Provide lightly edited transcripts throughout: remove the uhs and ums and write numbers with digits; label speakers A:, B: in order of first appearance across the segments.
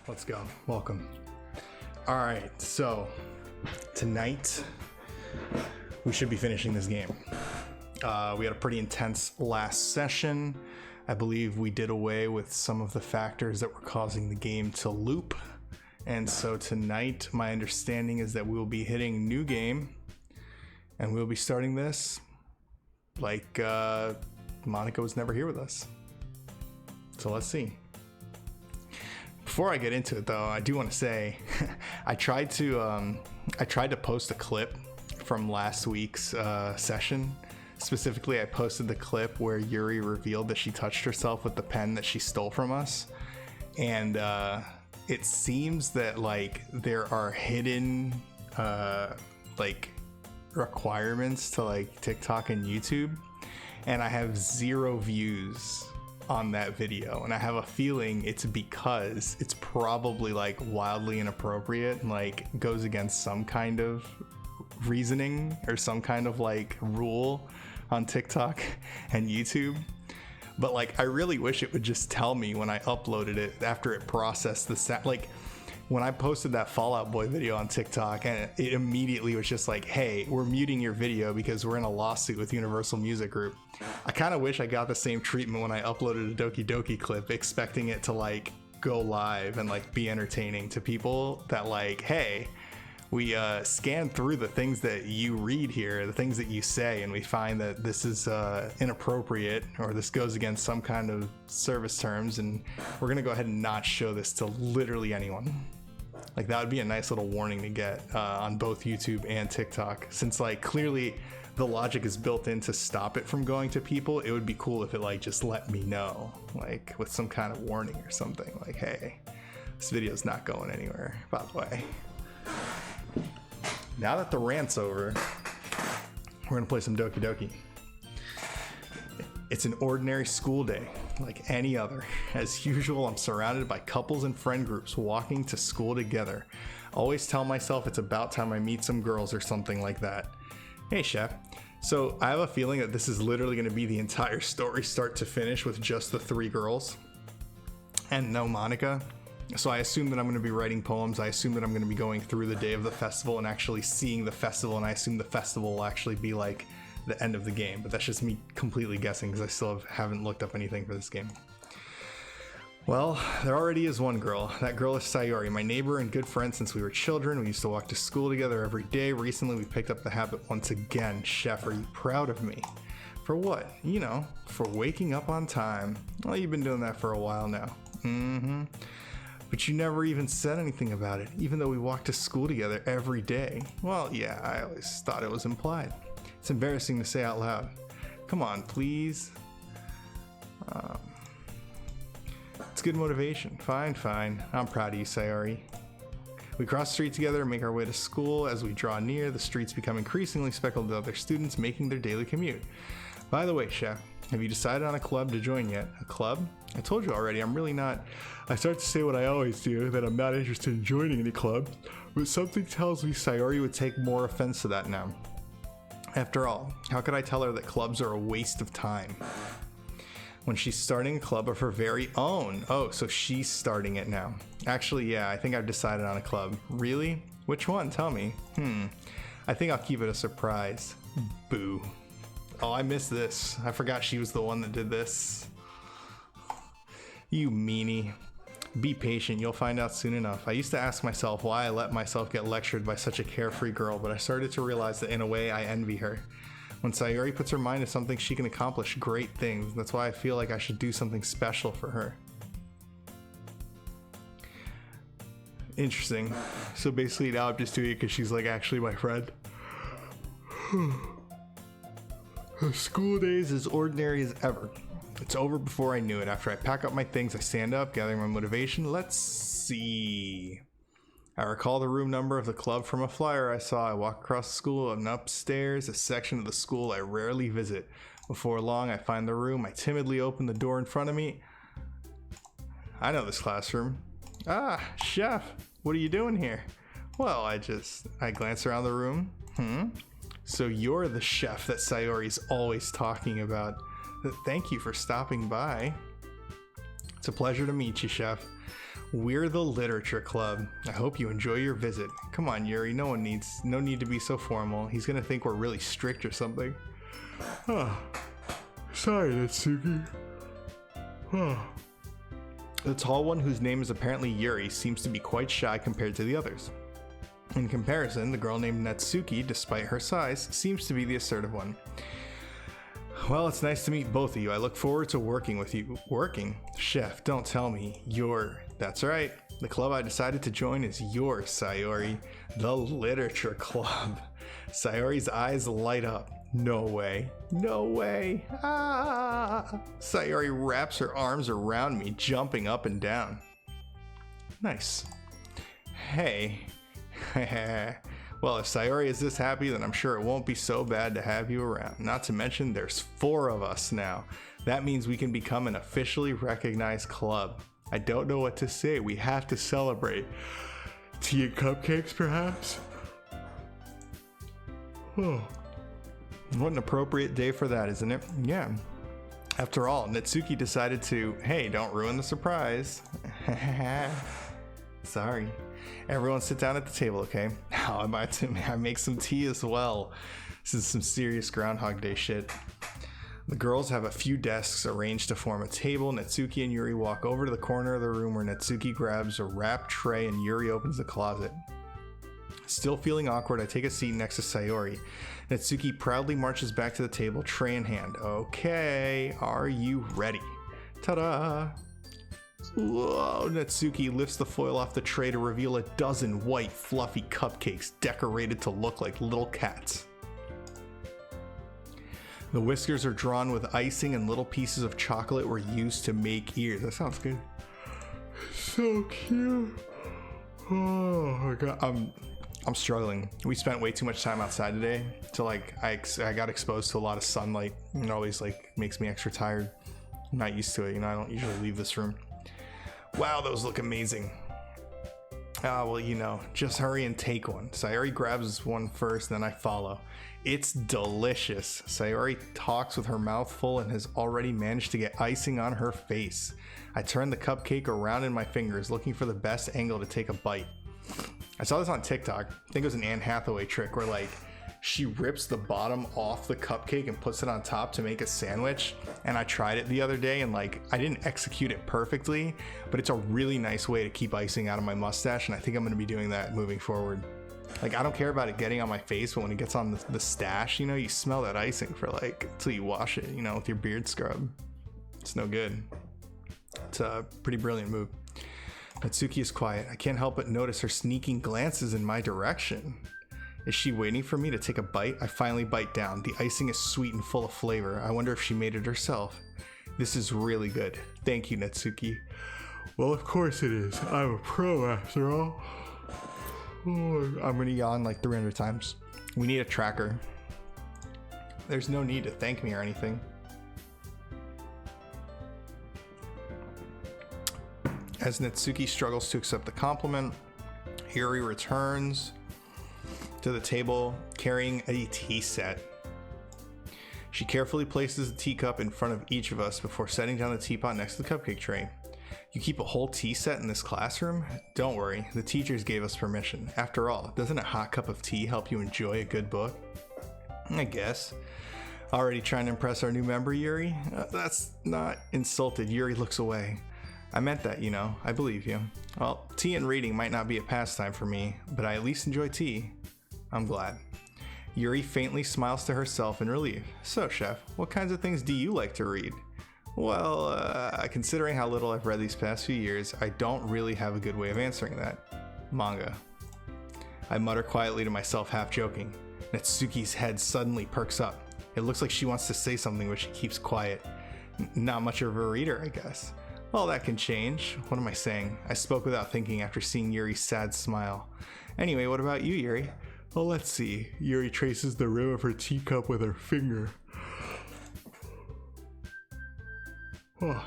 A: Let's go. Welcome. All right, so tonight we should be finishing this game. We had a pretty intense last session. I believe we did away with some of the factors that were causing the game to loop. And so tonight, my understanding is that we will be hitting new game and we'll be starting this like Monica was never here with us. So let's see. Before I get into it though, I do want to say I tried to post a clip from last week's session. Specifically, I posted the clip where Yuri revealed that she touched herself with the pen that she stole from us. And it seems that like there are hidden like requirements to like TikTok and YouTube, and I have 0 views on that video, and I have a feeling it's because it's probably like wildly inappropriate and like goes against some kind of reasoning or some kind of like rule on TikTok and YouTube. But like I really wish it would just tell me when I uploaded it after it processed the sound. Like when I posted that Fallout Boy video on TikTok, and it immediately was just like, hey, we're muting your video because we're in a lawsuit with Universal Music Group. I kind of wish I got the same treatment when I uploaded a Doki clip, expecting it to like go live and like be entertaining to people that like, hey, we scan through the things that you read here, the things that you say, and we find that this is inappropriate or this goes against some kind of service terms, and we're gonna go ahead and not show this to literally anyone. Like that would be a nice little warning to get on both YouTube and TikTok, since like clearly the logic is built in to stop it from going to people. It would be cool if it like just let me know, like with some kind of warning or something, like, hey, this video's not going anywhere, by the way. Now that the rant's over, we're gonna play some Doki. It's an ordinary school day, like any other. As usual, I'm surrounded by couples and friend groups walking to school together. Always tell myself it's about time I meet some girls or something like that. Hey, Chef. So I have a feeling that this is literally gonna be the entire story start to finish with just the 3 girls and no Monica. So I assume that I'm going to be writing poems. I assume that I'm going to be going through the day of the festival and actually seeing the festival. And I assume the festival will actually be like the end of the game. But that's just me completely guessing because I still haven't looked up anything for this game. Well, there already is one girl. That girl is Sayori, my neighbor and good friend since we were children. We used to walk to school together every day. Recently, we picked up the habit once again. Chef, are you proud of me? For what? You know, for waking up on time. Well, you've been doing that for a while now. Mm-hmm. But you never even said anything about it, even though we walked to school together every day. Well, yeah, I always thought it was implied. It's embarrassing to say out loud. Come on, please. It's good motivation. Fine. I'm proud of you, Sayori. We cross the street together and make our way to school. As we draw near, the streets become increasingly speckled with other students making their daily commute. By the way, Chef, have you decided on a club to join yet? A club? I told you already, I'm really not. I start to say what I always do, that I'm not interested in joining any club, but something tells me Sayori would take more offense to that now. After all, how could I tell her that clubs are a waste of time when she's starting a club of her very own? Oh, so she's starting it now. Actually, yeah, I think I've decided on a club. Really? Which one? Tell me. I think I'll keep it a surprise. Boo. Oh, I missed this. I forgot she was the one that did this. You meanie. Be patient, you'll find out soon enough. I used to ask myself why I let myself get lectured by such a carefree girl, but I started to realize that in a way I envy her. When Sayori puts her mind to something, she can accomplish great things. That's why I feel like I should do something special for her. Interesting. So basically now I'm just doing it because she's like actually my friend. School days as ordinary as ever. It's over before I knew it. After I pack up my things, I stand up, gathering my motivation. Let's see. I recall the room number of the club from a flyer I saw. I walk across the school and upstairs, a section of the school I rarely visit. Before long, I find the room. I timidly open the door in front of me. I know this classroom. Ah, Chef, what are you doing here? Well, I glance around the room. So you're the chef that Sayori's always talking about. Thank you for stopping by. It's a pleasure to meet you, Chef. We're the Literature Club. I hope you enjoy your visit. Come on, Yuri, no need to be so formal. He's gonna think we're really strict or something. Sorry, Natsuki. The tall one, whose name is apparently Yuri, seems to be quite shy compared to the others. In comparison, the girl named Natsuki, despite her size, seems to be the assertive one. Well, it's nice to meet both of you. I look forward to working with you. Working? Chef, don't tell me. That's right. The club I decided to join is yours, Sayori. The Literature Club. Sayori's eyes light up. No way. No way. Ah! Sayori wraps her arms around me, jumping up and down. Nice. Hey. Well, if Sayori is this happy, then I'm sure it won't be so bad to have you around. Not to mention, there's 4 of us now. That means we can become an officially recognized club. I don't know what to say. We have to celebrate. Tea and cupcakes, perhaps? What an appropriate day for that, isn't it? Yeah. After all, Natsuki decided to, hey, don't ruin the surprise. Sorry. Everyone sit down at the table, okay? How am I make some tea as well? This is some serious Groundhog Day shit. The girls have a few desks arranged to form a table. Natsuki and Yuri walk over to the corner of the room where Natsuki grabs a wrapped tray and Yuri opens the closet. Still feeling awkward, I take a seat next to Sayori. Natsuki proudly marches back to the table, tray in hand. Okay, are you ready? Ta-da! Whoa, Natsuki lifts the foil off the tray to reveal a dozen white, fluffy cupcakes decorated to look like little cats. The whiskers are drawn with icing and little pieces of chocolate were used to make ears. That sounds good. So cute. Oh my god. I'm struggling. We spent way too much time outside today. So like I got exposed to a lot of sunlight and it always like makes me extra tired. I'm not used to it, you know, I don't usually leave this room. Wow, those look amazing. Well, you know, just hurry and take one. Sayori grabs one first, then I follow. It's delicious. Sayori talks with her mouth full and has already managed to get icing on her face. I turn the cupcake around in my fingers, looking for the best angle to take a bite. I saw this on TikTok. I think it was an Anne Hathaway trick where like she rips the bottom off the cupcake and puts it on top to make a sandwich. And I tried it the other day and like I didn't execute it perfectly, but it's a really nice way to keep icing out of my mustache. And I think I'm going to be doing that moving forward. Like I don't care about it getting on my face, but when it gets on the stash, you know, you smell that icing for like until you wash it, you know, with your beard scrub. It's no good. It's a pretty brilliant move. Natsuki is quiet. I can't help but notice her sneaking glances in my direction. Is she waiting for me to take a bite? I finally bite down. The icing is sweet and full of flavor. I wonder if she made it herself. This is really good. Thank you, Natsuki. Well, of course it is. I'm a pro after all. Oh, I'm gonna yawn like 300 times. We need a tracker. There's no need to thank me or anything. As Natsuki struggles to accept the compliment, Yuri returns to the table carrying a tea set. She carefully places the teacup in front of each of us before setting down the teapot next to the cupcake tray. You keep a whole tea set in this classroom? Don't worry, the teachers gave us permission. After all, doesn't a hot cup of tea help you enjoy a good book? I guess. Already trying to impress our new member, Yuri? That's not insulted. Yuri looks away. I meant that, you know. I believe you. Well, tea and reading might not be a pastime for me, but I at least enjoy tea. I'm glad. Yuri faintly smiles to herself in relief. So, Chef, what kinds of things do you like to read? Well, considering how little I've read these past few years, I don't really have a good way of answering that. Manga. I mutter quietly to myself, half joking. Natsuki's head suddenly perks up. It looks like she wants to say something, but she keeps quiet. Not much of a reader, I guess. Well, that can change. What am I saying? I spoke without thinking after seeing Yuri's sad smile. Anyway, what about you, Yuri? Well, let's see. Yuri traces the rim of her teacup with her finger. Oh.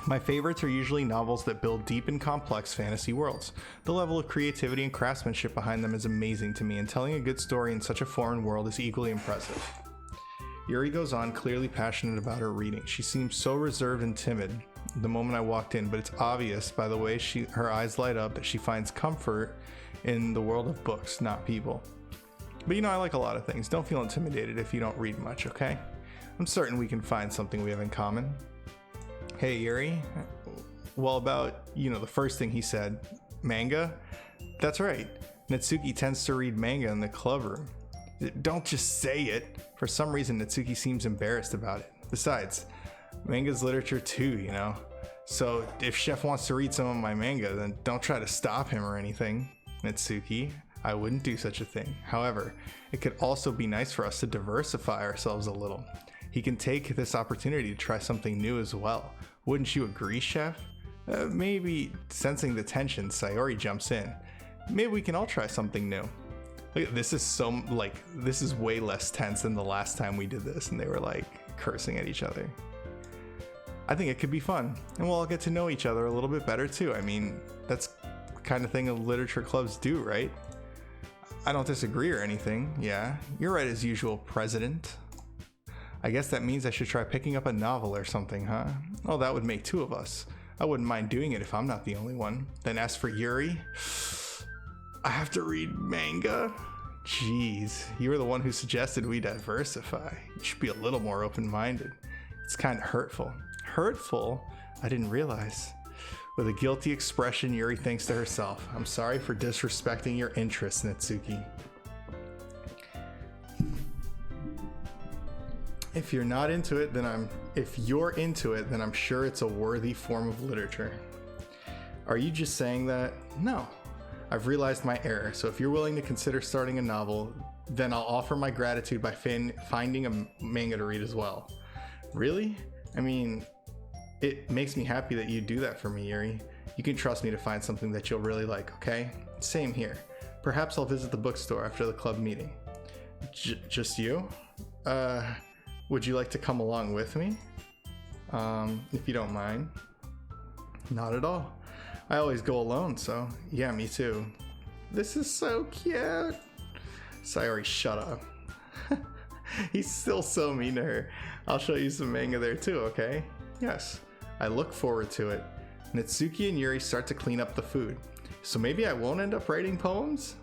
A: My favorites are usually novels that build deep and complex fantasy worlds. The level of creativity and craftsmanship behind them is amazing to me, and telling a good story in such a foreign world is equally impressive. Yuri goes on, clearly passionate about her reading. She seems so reserved and timid. the moment I walked in, but it's obvious by the way her eyes light up that she finds comfort in the world of books, not people. But you know, I like a lot of things. Don't feel intimidated if you don't read much, okay? I'm certain we can find something we have in common. Hey, Yuri. Well, about, you know, the first thing he said, manga? That's right. Natsuki tends to read manga in the club room. Don't just say it. For some reason, Natsuki seems embarrassed about it. Besides, manga's literature too, you know? So if Chef wants to read some of my manga, then don't try to stop him or anything. Natsuki, I wouldn't do such a thing. However, it could also be nice for us to diversify ourselves a little. He can take this opportunity to try something new as well. Wouldn't you agree, Chef? Maybe sensing the tension, Sayori jumps in. Maybe we can all try something new. Look, this is way less tense than the last time we did this and they were like cursing at each other. I think it could be fun, and we'll all get to know each other a little bit better too. I mean, that's the kind of thing literature clubs do, right? I don't disagree or anything. Yeah, you're right as usual, President. I guess that means I should try picking up a novel or something, huh? Oh, that would make two of us. I wouldn't mind doing it if I'm not the only one. Then as for Yuri, I have to read manga? Jeez, you were the one who suggested we diversify. You should be a little more open-minded. It's kind of hurtful. Hurtful? I didn't realize. With a guilty expression, Yuri thinks to herself, I'm sorry for disrespecting your interests, Natsuki. If you're into it, then I'm sure it's a worthy form of literature. Are you just saying that? No. I've realized my error, so if you're willing to consider starting a novel, then I'll offer my gratitude by finding a manga to read as well. Really? I mean, it makes me happy that you do that for me, Yuri. You can trust me to find something that you'll really like, okay? Same here. Perhaps I'll visit the bookstore after the club meeting. Just you? Would you like to come along with me? If you don't mind. Not at all. I always go alone, so yeah, me too. This is so cute. Sayori, shut up. He's still so mean to her. I'll show you some manga there too, okay? Yes, I look forward to it. Natsuki and Yuri start to clean up the food. So maybe I won't end up writing poems?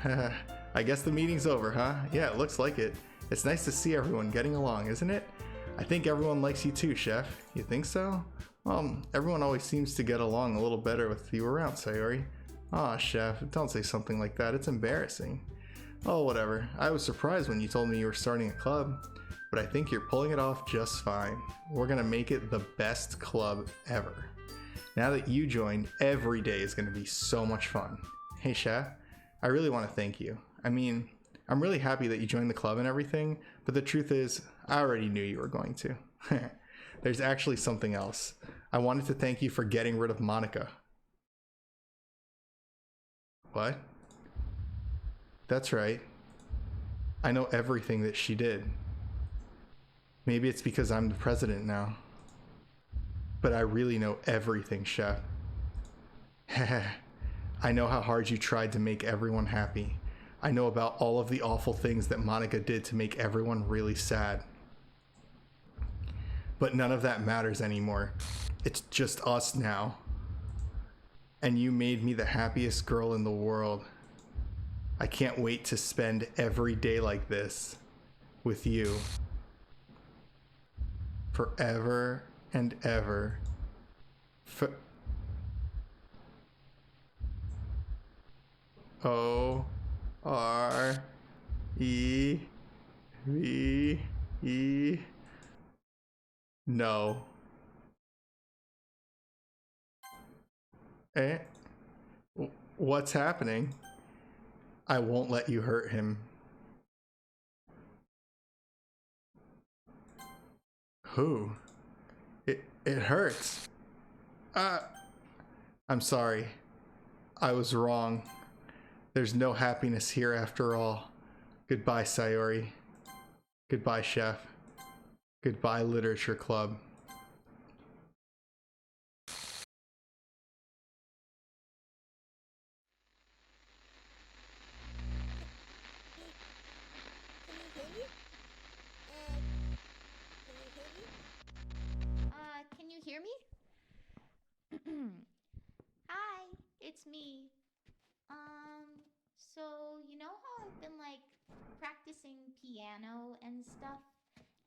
A: I guess the meeting's over, huh? Yeah, it looks like it. It's nice to see everyone getting along, isn't it? I think everyone likes you too, Chef. You think so? Everyone always seems to get along a little better with you around, Sayori. Aw, Chef, don't say something like that. It's embarrassing. Oh, whatever. I was surprised when you told me you were starting a club, but I think you're pulling it off just fine. We're gonna make it the best club ever. Now that you joined, every day is gonna be so much fun. Hey, Chef, I really want to thank you. I mean, I'm really happy that you joined the club and everything, but the truth is, I already knew you were going to. There's actually something else. I wanted to thank you for getting rid of Monica. What? That's right. I know everything that she did. Maybe it's because I'm the president now. But I really know everything, Chef. I know how hard you tried to make everyone happy. I know about all of the awful things that Monica did to make everyone really sad. But none of that matters anymore. It's just us now. And you made me the happiest girl in the world. I can't wait to spend every day like this with you. Forever and ever. O-R-E-V-E. No. Eh? What's happening? I won't let you hurt him. Who? It hurts. I'm sorry. I was wrong. There's no happiness here after all. Goodbye, Sayori. Goodbye, Chef. Goodbye, Literature Club.
B: Can you it's me. So you know how I've been like practicing piano and stuff,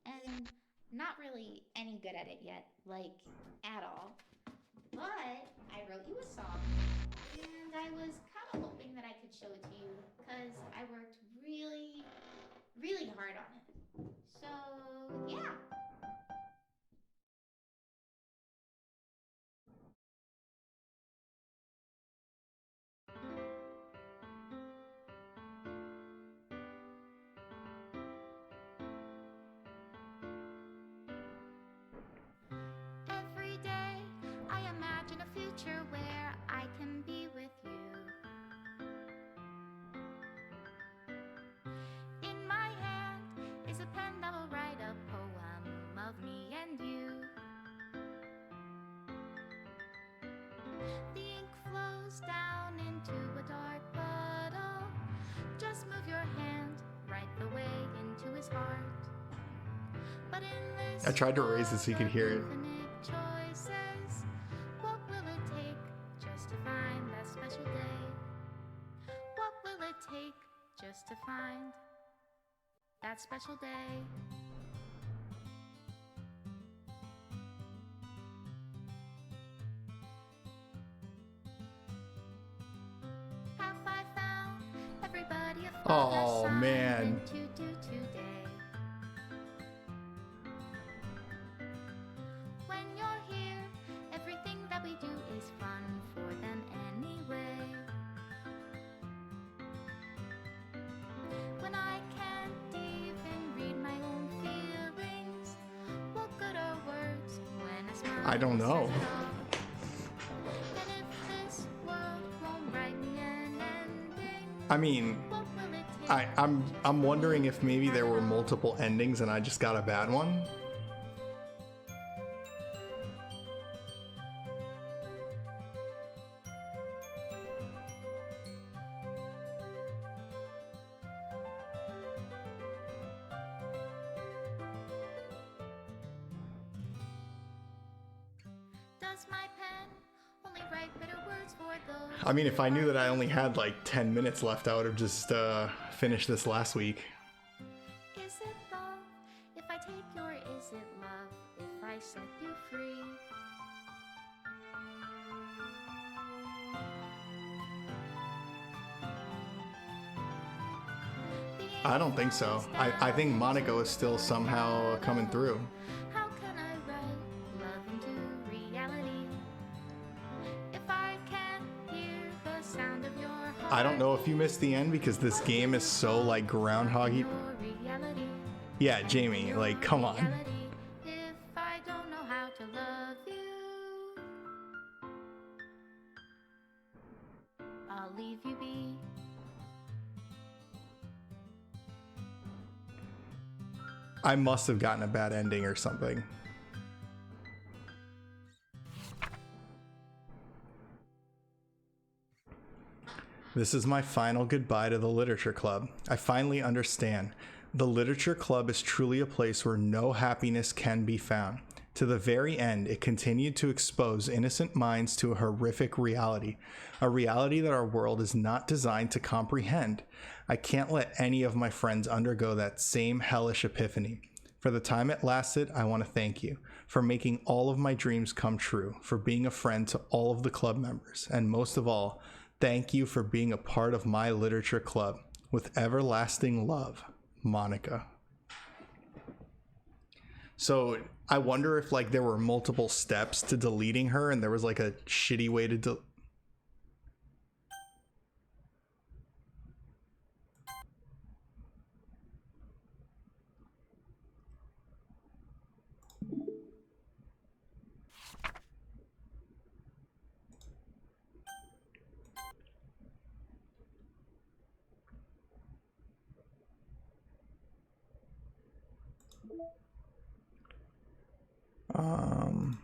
B: and not really any good at it yet, like at all. But I wrote you a song, and I was kind of hoping that I could show it to you because I worked really, really hard on it. So, yeah. Every day I imagine a future where I can be with you. In my hand is a pen that will write a poem of me and you. The ink flows down into a dark puddle. Just move your hand right the way into his heart. But in this
A: I tried to raise it so you could hear it.
B: infinite choices, what will it take just to find that special day? What will it take just to find that special day? Have I found everybody a
A: Oh man.
B: to do today? When you're here, everything that we do is fun for them anyway. When I can't even read my own feelings, what good are words when a smile
A: I don't know.
B: says it all? And if this world won't write me an ending,
A: I mean,
B: what will it take?
A: I'm wondering if maybe there were multiple endings and I just got a bad one.
B: Does my pen only write bitter words for those?
A: I mean, if I knew that I only had like 10 minutes left, I would have just finished this last week.
B: Is it love if I take your is it love if I set you free?
A: I don't think so. I think Monaco is still somehow coming through.
B: How can I write love into reality if I can't hear the sound of your heart?
A: I don't know if you missed the end because this game is so like groundhoggy.
B: Your reality,
A: Yeah, Jamie, like come on.
B: reality. If I don't know how to love you, I'll leave you be.
A: I must have gotten a bad ending or something. This is my final goodbye to the Literature Club. I finally understand. The Literature Club is truly a place where no happiness can be found. To the very end, it continued to expose innocent minds to a horrific reality, a reality that our world is not designed to comprehend. I can't let any of my friends undergo that same hellish epiphany. For the time it lasted, I want to thank you for making all of my dreams come true, for being a friend to all of the club members, and most of all, thank you for being a part of my literature club. With everlasting love, Monica. So I wonder if like there were multiple steps to deleting her and there was like a shitty way to um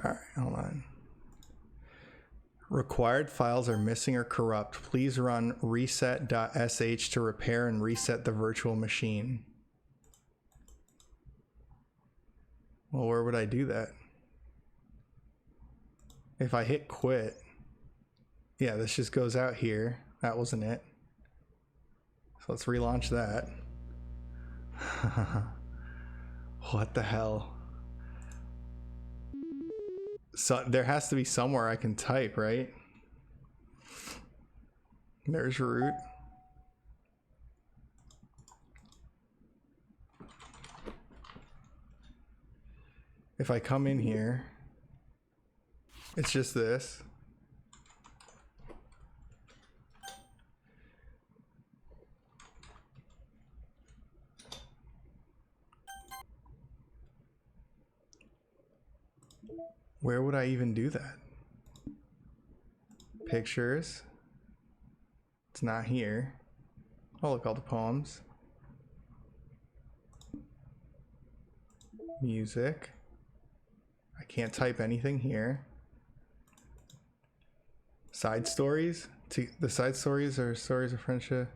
A: all right, hold on. Required files are missing or corrupt. Please run reset.sh to repair and reset the virtual machine. Well, where would I do that? If I hit quit, yeah, this just goes out here. That wasn't it. So let's relaunch that. What the hell? So there has to be somewhere I can type, right? There's root. If I come in here, it's just this. Where would I even do that? Pictures. It's not here. Oh, look, all the poems. Music. I can't type anything here. Side stories. The side stories are stories of friendship.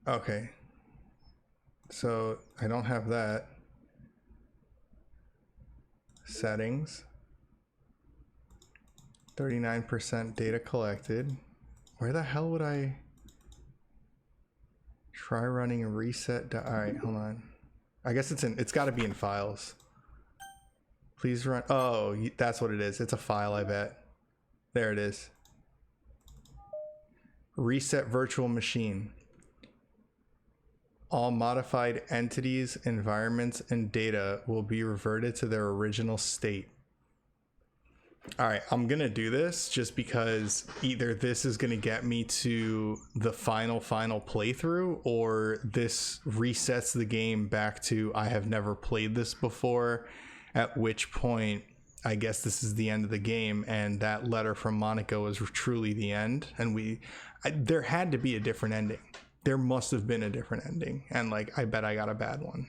A: Okay. So I don't have that. Settings. 39% data collected. Where the hell would I try running a reset? All right, hold on. I guess it's got to be in files. Please run. Oh, that's what it is. It's a file, I bet. There it is. Reset virtual machine. All modified entities, environments, and data will be reverted to their original state. All right, I'm gonna do this just because either this is gonna get me to the final playthrough, or this resets the game back to I have never played this before, at which point I guess this is the end of the game, and that letter from Monica was truly the end, and there had to be a different ending. There must have been a different ending, and like I bet I got a bad one.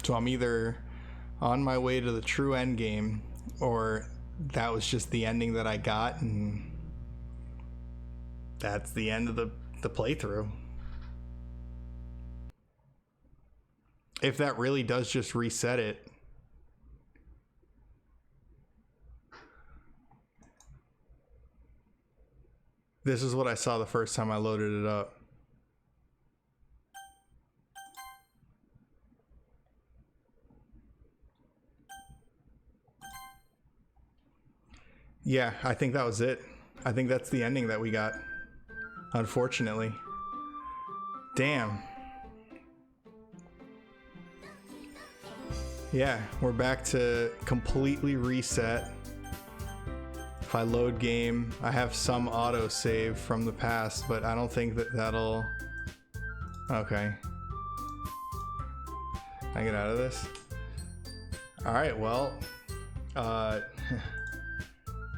A: So I'm either on my way to the true end game, or that was just the ending that I got, and that's the end of the playthrough. If that really does just reset it. This is what I saw the first time I loaded it up. Yeah, I think that was it. I think that's the ending that we got. Unfortunately. Damn. Yeah, we're back to completely reset. If I load game, I have some auto save from the past, but I don't think that'll... Okay. Can I get out of this? Alright, well...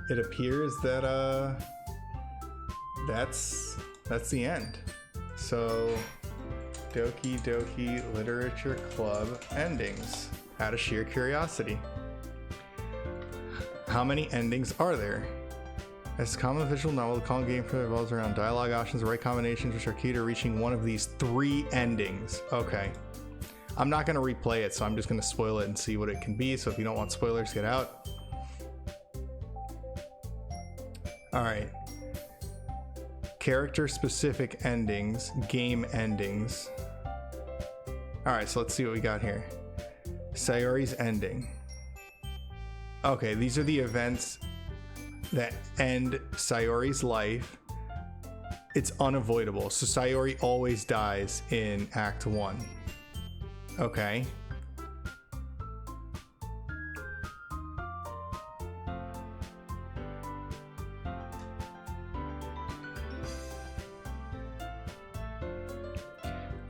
A: it appears that that's the end. So Doki Literature Club endings out of sheer curiosity. How many endings are there? As a common visual novel, the calm gameplay revolves around dialogue options, the right combinations, which are key to reaching one of these 3 endings. Okay. I'm not going to replay it, so I'm just going to spoil it and see what it can be. So if you don't want spoilers, get out. All right. Character specific endings, game endings. All right, so let's see what we got here. Sayori's ending. Okay, these are the events that end Sayori's life. It's unavoidable. So Sayori always dies in Act 1. Okay.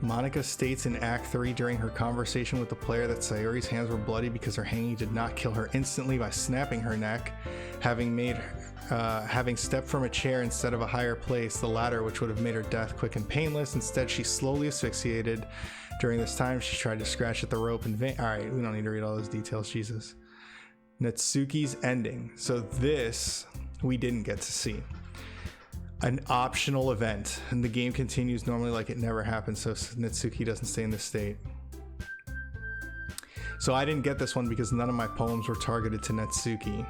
A: Monica states in Act 3 during her conversation with the player that Sayori's hands were bloody because her hanging did not kill her instantly by snapping her neck, having stepped from a chair instead of a higher place, the latter which would have made her death quick and painless. Instead, she slowly asphyxiated. During this time, she tried to scratch at the rope in vain. All right, we don't need to read all those details, Jesus. Natsuki's ending. So this, we didn't get to see. An optional event, and the game continues normally like it never happened, so Natsuki doesn't stay in this state. So I didn't get this one because none of my poems were targeted to Natsuki.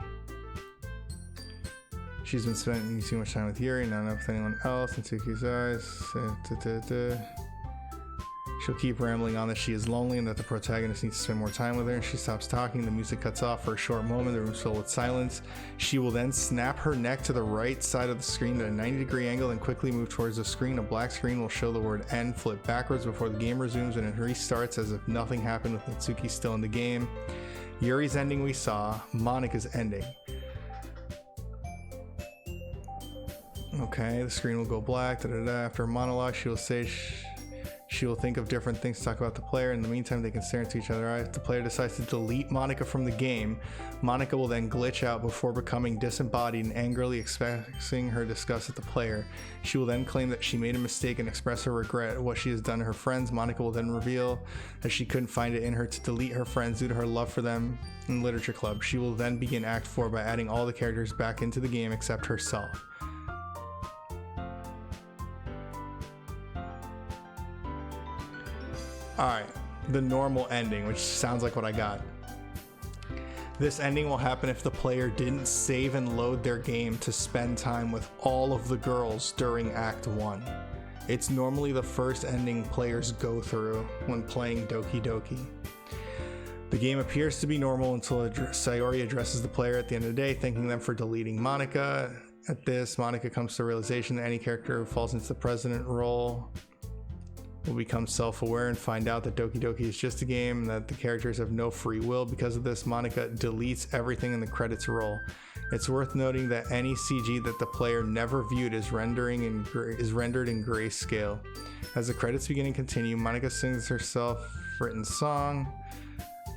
A: She's been spending too much time with Yuri, not enough with anyone else. Natsuki's eyes. She'll keep rambling on that she is lonely and that the protagonist needs to spend more time with her. And she stops talking. The music cuts off for a short moment. The room's filled with silence. She will then snap her neck to the right side of the screen at a 90-degree angle and quickly move towards the screen. A black screen will show the word end flip backwards before the game resumes, and it restarts as if nothing happened with Natsuki still in the game. Yuri's ending we saw. Monika's ending. Okay, the screen will go black. After a monologue, she will say she will think of different things to talk about the player. In the meantime, they can stare into each other's eyes. If the player decides to delete Monika from the game, Monika will then glitch out before becoming disembodied and angrily expressing her disgust at the player. She will then claim that she made a mistake and express her regret at what she has done to her friends. Monika will then reveal that she couldn't find it in her to delete her friends due to her love for them in Literature Club. She will then begin Act 4 by adding all the characters back into the game except herself. Alright, the normal ending, which sounds like what I got. This ending will happen if the player didn't save and load their game to spend time with all of the girls during Act 1. It's normally the first ending players go through when playing Doki Doki. The game appears to be normal until Sayori addresses the player at the end of the day, thanking them for deleting Monika. At this, Monika comes to the realization that any character who falls into the president role will become self-aware and find out that Doki Doki is just a game and that the characters have no free will. Because of this, Monika deletes everything in the credits roll. It's worth noting that any CG that the player never viewed is rendered in grayscale. As the credits begin and continue, Monika sings her self-written song,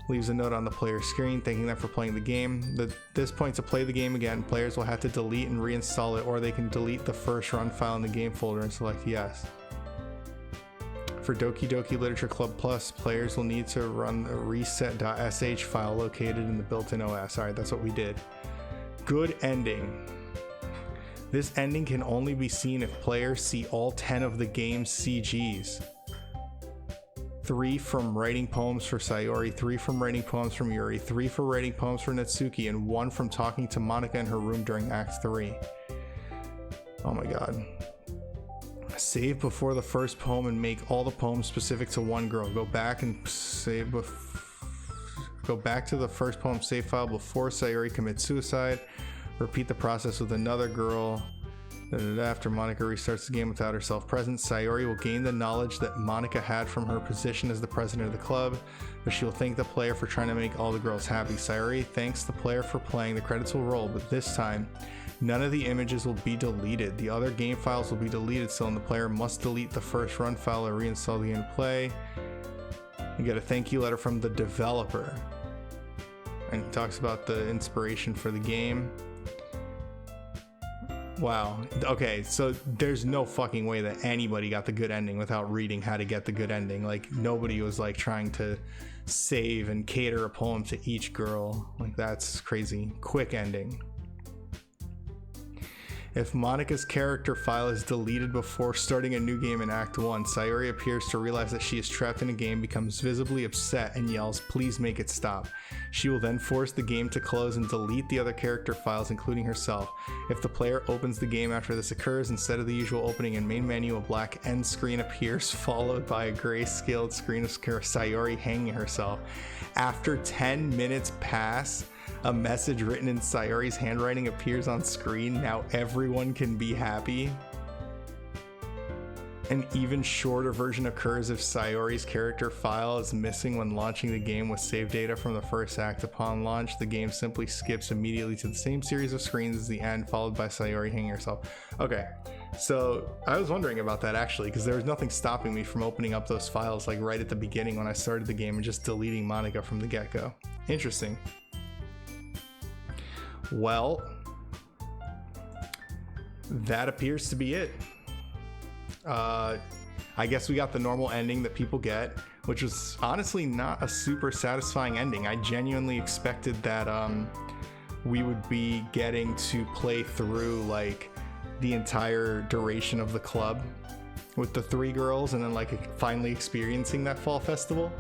A: leaves a note on the player's screen thanking them for playing the game. At this point, to play the game again, players will have to delete and reinstall it, or they can delete the first run file in the game folder and select yes. For Doki Doki Literature Club Plus, players will need to run the reset.sh file located in the built-in OS. Alright, that's what we did. Good ending. This ending can only be seen if players see all 10 of the game's CGs. 3 from writing poems for Sayori, 3 from writing poems from Yuri, 3 for writing poems for Natsuki, and 1 from talking to Monika in her room during Act 3. Oh my god. Save before the first poem and make all the poems specific to one girl. Go back and go back to the first poem save file before Sayori commits suicide. Repeat the process with another girl. After Monika restarts the game without herself present, Sayori will gain the knowledge that Monika had from her position as the president of the club, but she will thank the player for trying to make all the girls happy. Sayori thanks the player for playing. The credits will roll, but this time none of the images will be deleted. The other game files will be deleted still, and the player must delete the first run file or reinstall the game to play. You get a thank you letter from the developer, and he talks about the inspiration for the game. Wow. Okay, so there's no fucking way that anybody got the good ending without reading how to get the good ending. Like, nobody was like trying to save and cater a poem to each girl. Like, that's crazy. Quick ending. If Monika's character file is deleted before starting a new game in Act 1, Sayori appears to realize that she is trapped in a game, becomes visibly upset, and yells, "Please make it stop." She will then force the game to close and delete the other character files, including herself. If the player opens the game after this occurs, instead of the usual opening and main menu, a black end screen appears, followed by a gray-scaled screen of Sayori hanging herself. After 10 minutes pass, a message written in Sayori's handwriting appears on screen. Now everyone can be happy. An even shorter version occurs if Sayori's character file is missing when launching the game with save data from the first act. Upon launch, the game simply skips immediately to the same series of screens as the end, followed by Sayori hanging herself. Okay, So I was wondering about that actually, because there was nothing stopping me from opening up those files like right at the beginning when I started the game and just deleting Monica from the get-go. Interesting. Well, that appears to be it. I guess we got the normal ending that people get, which was honestly not a super satisfying ending. I genuinely expected that we would be getting to play through like the entire duration of the club with the 3 girls and then like finally experiencing that fall festival.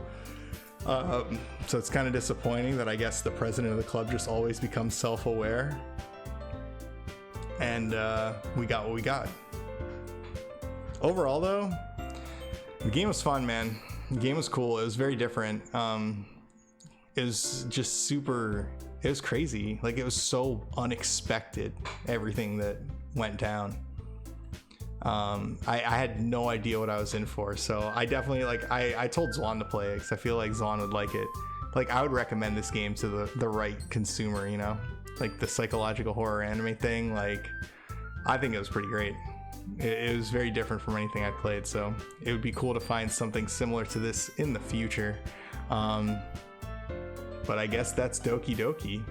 A: So it's kind of disappointing that I guess the president of the club just always becomes self-aware, and we got what we got. Overall though, the game was fun, man. The game was cool. It was very different. It was just super, it was crazy. Like, it was so unexpected, everything that went down. I had no idea what I was in for, so I definitely, like, I told Zwan to play it because I feel like Zwan would like it. Like, I would recommend this game to the right consumer, you know? Like, the psychological horror anime thing, like, I think it was pretty great. It was very different from anything I played, so it would be cool to find something similar to this in the future. But I guess that's Doki Doki.